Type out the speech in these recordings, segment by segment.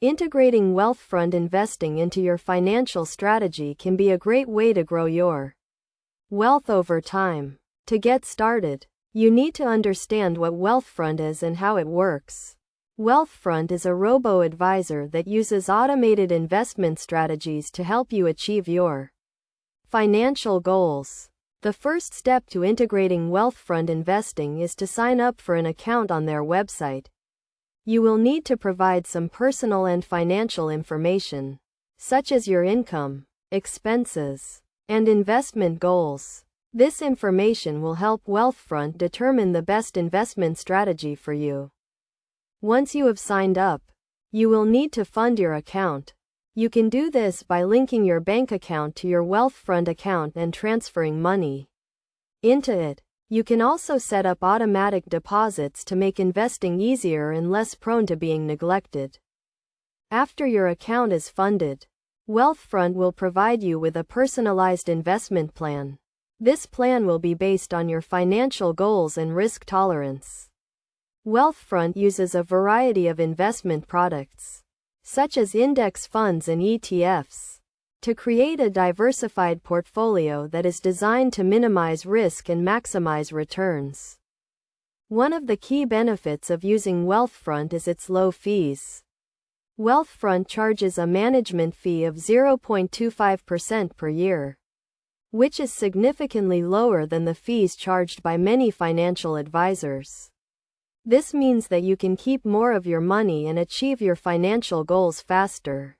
Integrating Wealthfront investing into your financial strategy can be a great way to grow your wealth over time. To get started, you need to understand what Wealthfront is and how it works. Wealthfront is a robo-advisor that uses automated investment strategies to help you achieve your financial goals. The first step to integrating Wealthfront investing is to sign up for an account on their website. You will need to provide some personal and financial information, such as your income, expenses, and investment goals. This information will help Wealthfront determine the best investment strategy for you. Once you have signed up, you will need to fund your account. You can do this by linking your bank account to your Wealthfront account and transferring money into it. You can also set up automatic deposits to make investing easier and less prone to being neglected. After your account is funded, Wealthfront will provide you with a personalized investment plan. This plan will be based on your financial goals and risk tolerance. Wealthfront uses a variety of investment products, such as index funds and ETFs, to create a diversified portfolio that is designed to minimize risk and maximize returns. One of the key benefits of using Wealthfront is its low fees. Wealthfront charges a management fee of 0.25% per year, which is significantly lower than the fees charged by many financial advisors. This means that you can keep more of your money and achieve your financial goals faster.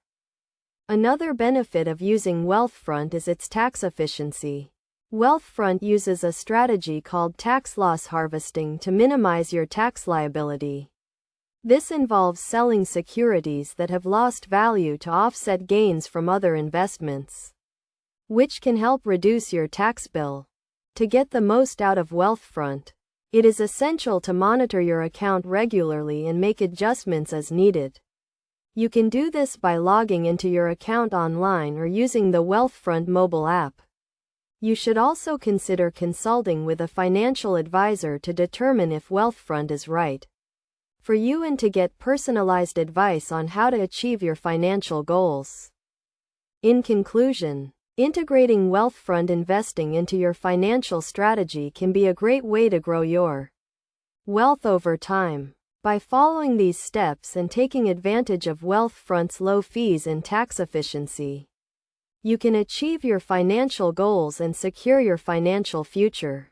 Another benefit of using Wealthfront is its tax efficiency. Wealthfront uses a strategy called tax loss harvesting to minimize your tax liability. This involves selling securities that have lost value to offset gains from other investments, which can help reduce your tax bill. To get the most out of Wealthfront, it is essential to monitor your account regularly and make adjustments as needed. You can do this by logging into your account online or using the Wealthfront mobile app. You should also consider consulting with a financial advisor to determine if Wealthfront is right for you and to get personalized advice on how to achieve your financial goals. In conclusion, integrating Wealthfront investing into your financial strategy can be a great way to grow your wealth over time. By following these steps and taking advantage of Wealthfront's low fees and tax efficiency, you can achieve your financial goals and secure your financial future.